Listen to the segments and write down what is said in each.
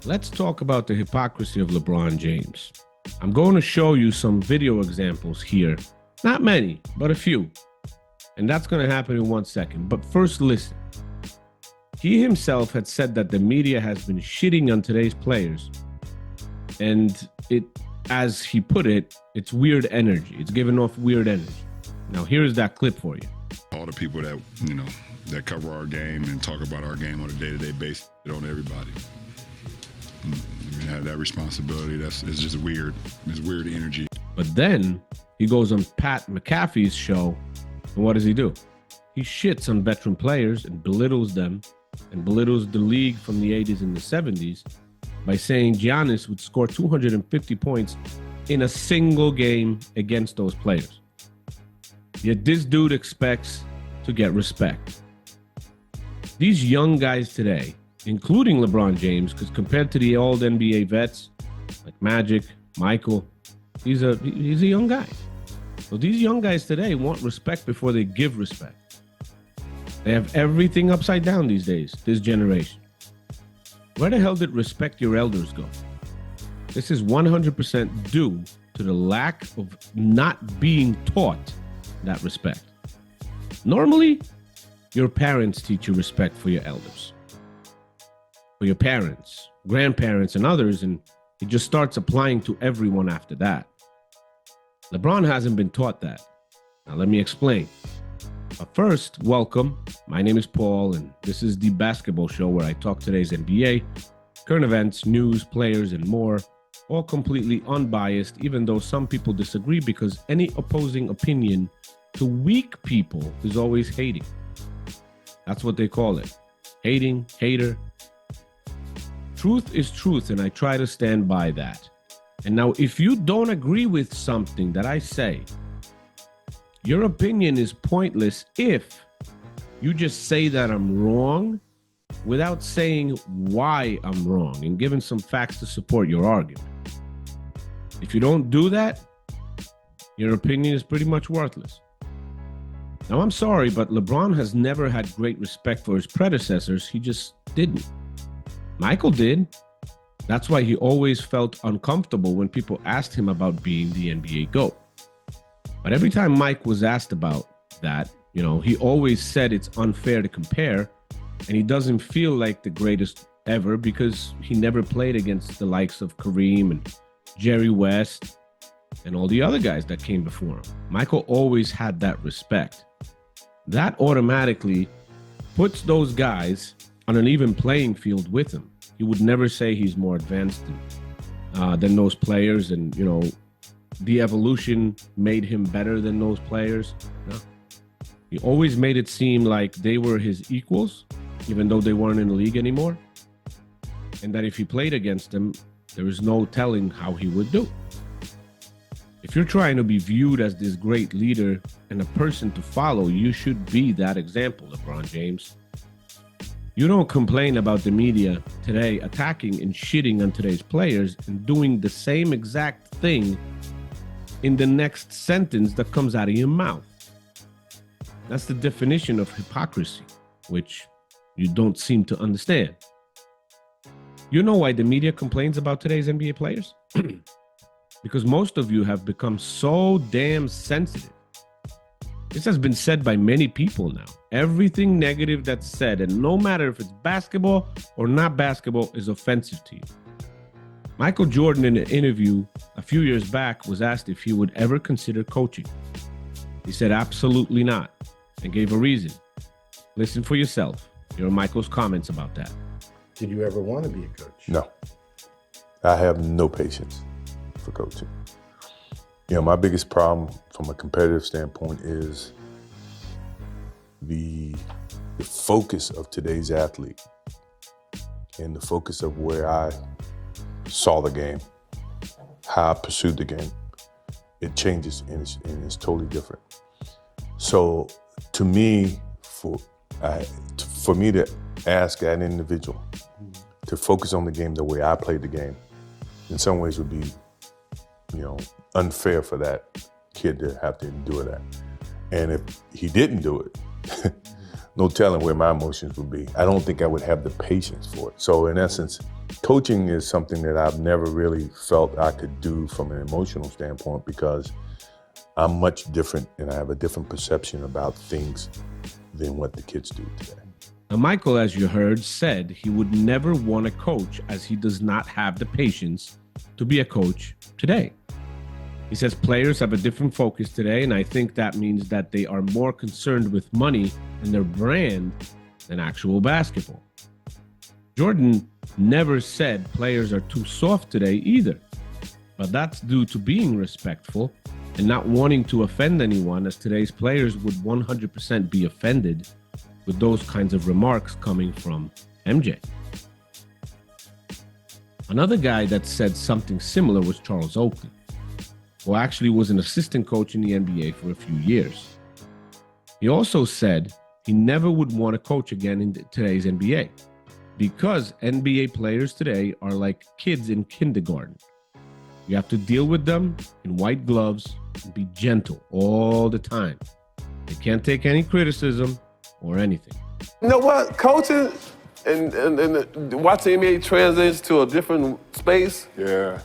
Let's talk about the hypocrisy of LeBron James. I'm going to show you some video examples here. Not many, but a few. And that's going to happen in 1 second. But first, listen. He himself had said that the media has been shitting on today's players. And it, as he put it, it's weird energy. It's giving off weird energy. Now, here's that clip for you. All the people that, that cover our game and talk about our game on a day-to-day basis on everybody. We have that responsibility. It's just weird. It's weird energy. But then he goes on Pat McAfee's show, and what does he do? He shits on veteran players and belittles them and belittles the league from the 80s and the 70s by saying Giannis would score 250 points in a single game against those players. Yet this dude expects to get respect. These young guys today, including LeBron James, because compared to the old NBA vets like Magic, Michael, he's a young guy. So these young guys today want respect before they give respect. They have everything upside down these days, this generation. Where the hell did respect your elders go? This is 100% due to the lack of not being taught that respect. Normally, your parents teach you respect for your elders, for your parents, grandparents, and others, and it just starts applying to everyone after that. LeBron hasn't been taught that. Now, let me explain. But first, welcome. My name is Paul, and this is the basketball show where I talk today's NBA, current events, news, players, and more, all completely unbiased, even though some people disagree because any opposing opinion to weak people is always hating. That's what they call it. Hating, hater. Truth is truth, and I try to stand by that. And now, if you don't agree with something that I say, your opinion is pointless if you just say that I'm wrong without saying why I'm wrong and giving some facts to support your argument. If you don't do that, your opinion is pretty much worthless. Now, I'm sorry, but LeBron has never had great respect for his predecessors. He just didn't. Michael did. That's why he always felt uncomfortable when people asked him about being the NBA GOAT. But every time Mike was asked about that, he always said it's unfair to compare, and he doesn't feel like the greatest ever because he never played against the likes of Kareem and Jerry West and all the other guys that came before him. Michael always had that respect. That automatically puts those guys on an even playing field with him. He would never say he's more advanced than those players, and the evolution made him better than those players. No. He always made it seem like they were his equals, even though they weren't in the league anymore, and that if he played against them, there is no telling how he would do. If you're trying to be viewed as this great leader and a person to follow, you should be that example, LeBron James. You don't complain about the media today attacking and shitting on today's players and doing the same exact thing in the next sentence that comes out of your mouth. That's the definition of hypocrisy, which you don't seem to understand. You know why the media complains about today's NBA players? Because most of you have become so damn sensitive. This has been said by many people now. Everything negative that's said, and no matter if it's basketball or not basketball, is offensive to you. Michael Jordan, in an interview a few years back, was asked if he would ever consider coaching. He said absolutely not, and gave a reason. Listen for yourself. Here are Michael's comments about that. Did you ever want to be a coach? No. I have no patience for coaching. My biggest problem from a competitive standpoint is the focus of today's athlete and the focus of where I saw the game, how I pursued the game. It changes and it's totally different. So to me, for me to ask an individual to focus on the game the way I played the game, in some ways would be, unfair for that kid to have to endure that. And if he didn't do it, no telling where my emotions would be. I don't think I would have the patience for it. So in essence, coaching is something that I've never really felt I could do from an emotional standpoint because I'm much different and I have a different perception about things than what the kids do today. Now, Michael, as you heard, said he would never want to coach as he does not have the patience to be a coach today. He says players have a different focus today, and I think that means that they are more concerned with money and their brand than actual basketball. Jordan never said players are too soft today either, but that's due to being respectful and not wanting to offend anyone, as today's players would 100% be offended with those kinds of remarks coming from MJ. Another guy that said something similar was Charles Oakley, who actually was an assistant coach in the NBA for a few years. He also said he never would want to coach again in today's NBA because NBA players today are like kids in kindergarten. You have to deal with them in white gloves and be gentle all the time. They can't take any criticism or anything. You know what? Coaching and watching NBA transition to a different space. Yeah.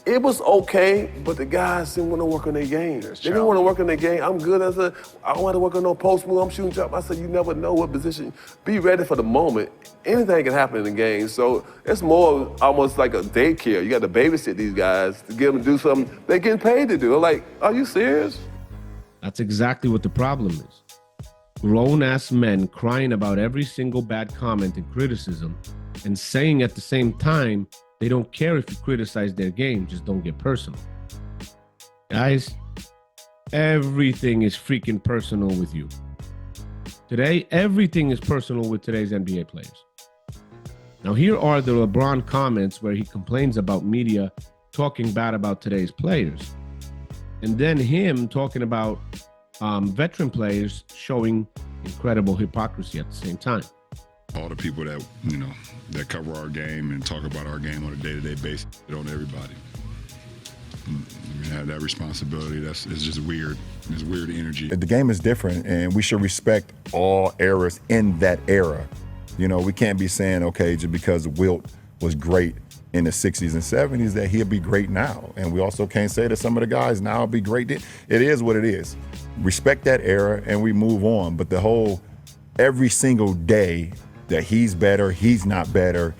It was okay, but the guys didn't want to work on their game. They didn't want to work on their game. I'm good. I said, I don't want to work on no post move. I'm shooting jump. I said, you never know what position. Be ready for the moment. Anything can happen in the game. So it's more almost like a daycare. You got to babysit these guys to get them to do something they're getting paid to do. I'm like, are you serious? That's exactly what the problem is. Grown-ass men crying about every single bad comment and criticism and saying at the same time, they don't care if you criticize their game, just don't get personal. Guys, everything is freaking personal with you. Today, everything is personal with today's NBA players. Now, here are the LeBron comments where he complains about media talking bad about today's players. And then him talking about veteran players showing incredible hypocrisy at the same time. All the people that, that cover our game and talk about our game on a day-to-day basis, on everybody. Have that responsibility. It's just weird. It's weird energy. The game is different, and we should respect all eras in that era. We can't be saying, okay, just because Wilt was great in the 60s and 70s that he'll be great now. And we also can't say that some of the guys now will be great. It is what it is. Respect that era, and we move on. But the whole, every single day that he's better, he's not better,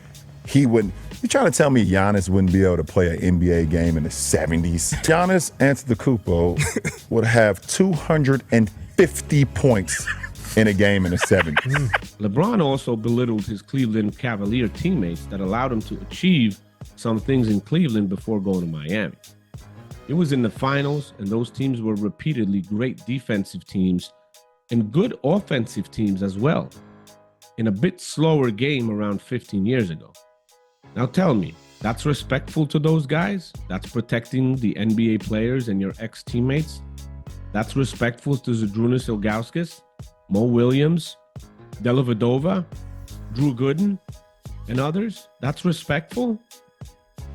he wouldn't. You're trying to tell me Giannis wouldn't be able to play an NBA game in the 70s? Giannis Antetokounmpo would have 250 points in a game in the 70s. LeBron also belittled his Cleveland Cavalier teammates that allowed him to achieve some things in Cleveland before going to Miami. It was in the finals, and those teams were repeatedly great defensive teams and good offensive teams as well, in a bit slower game around 15 years ago. Now tell me, that's respectful to those guys? That's protecting the NBA players and your ex-teammates? That's respectful to Zydrunas Ilgauskas, Mo Williams, Dellavedova, Drew Gooden, and others? That's respectful?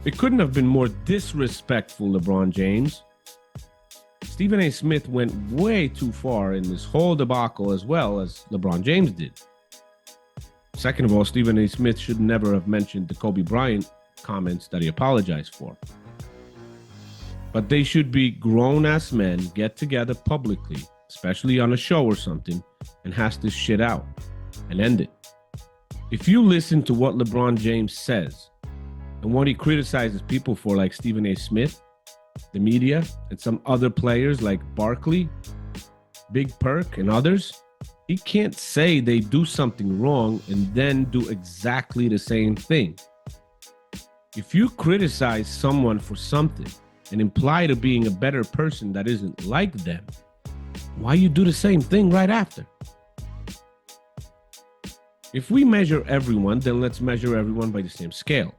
It couldn't have been more disrespectful, LeBron James. Stephen A. Smith went way too far in this whole debacle as well as LeBron James did. Second of all, Stephen A. Smith should never have mentioned the Kobe Bryant comments that he apologized for. But they should be grown-ass men, get together publicly, especially on a show or something, and hash this shit out and end it. If you listen to what LeBron James says and what he criticizes people for, like Stephen A. Smith, the media, and some other players like Barkley, Big Perk, and others, he can't say they do something wrong and then do exactly the same thing. If you criticize someone for something and imply to being a better person that isn't like them, why you do the same thing right after? If we measure everyone, then let's measure everyone by the same scale.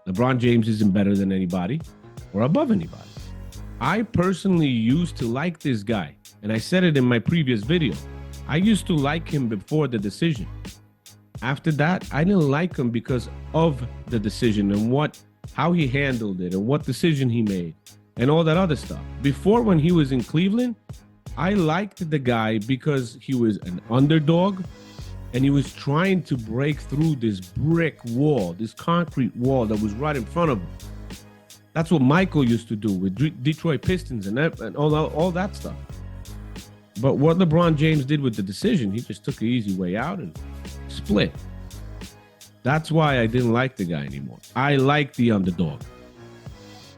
LeBron James isn't better than anybody or above anybody. I personally used to like this guy, and I said it in my previous video. I used to like him before the decision. After that, I didn't like him because of the decision and how he handled it and what decision he made and all that other stuff. Before, when he was in Cleveland, I liked the guy because he was an underdog and he was trying to break through this brick wall, this concrete wall that was right in front of him. That's what Michael used to do with Detroit Pistons and all that stuff. But what LeBron James did with the decision, he just took the easy way out and split. That's why I didn't like the guy anymore. I like the underdog.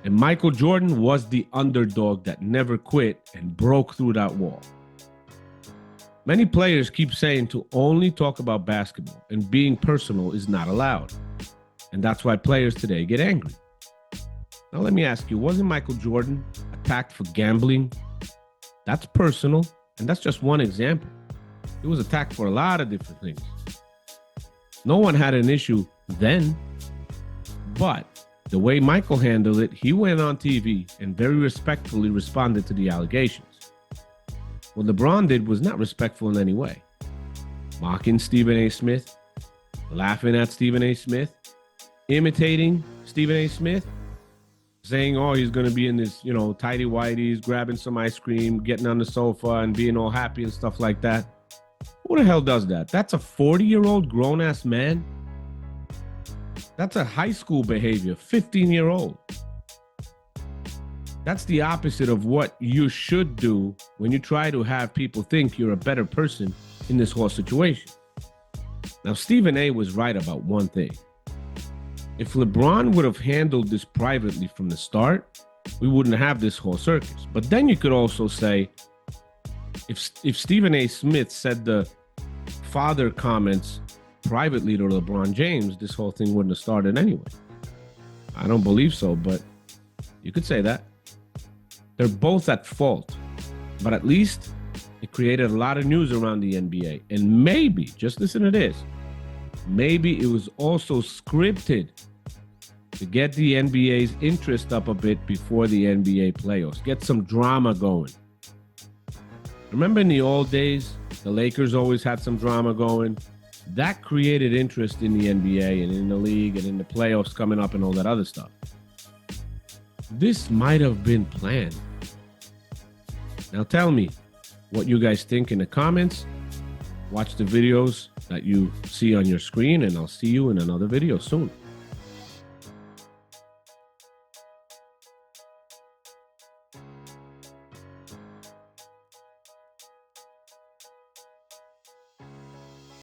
And Michael Jordan was the underdog that never quit and broke through that wall. Many players keep saying to only talk about basketball and being personal is not allowed. And that's why players today get angry. Now let me ask you, wasn't Michael Jordan attacked for gambling? That's personal, and that's just one example. He was attacked for a lot of different things. No one had an issue then, but the way Michael handled it, he went on TV and very respectfully responded to the allegations. What LeBron did was not respectful in any way. Mocking Stephen A. Smith, laughing at Stephen A. Smith, imitating Stephen A. Smith, saying, oh, he's going to be in this, tighty whities, grabbing some ice cream, getting on the sofa and being all happy and stuff like that. Who the hell does that? That's a 40-year-old grown-ass man. That's a high school behavior, 15-year-old. That's the opposite of what you should do when you try to have people think you're a better person in this whole situation. Now, Stephen A. was right about one thing. If LeBron would have handled this privately from the start, we wouldn't have this whole circus. But then you could also say, if Stephen A. Smith said the father comments privately to LeBron James, this whole thing wouldn't have started anyway. I don't believe so, but you could say that. They're both at fault, but at least it created a lot of news around the NBA. And maybe, just listen to this, maybe it was also scripted to get the NBA's interest up a bit before the NBA playoffs, get some drama going. Remember in the old days, the Lakers always had some drama going. That created interest in the NBA and in the league and in the playoffs coming up and all that other stuff. This might have been planned. Now tell me what you guys think in the comments. Watch the videos that you see on your screen, and I'll see you in another video soon.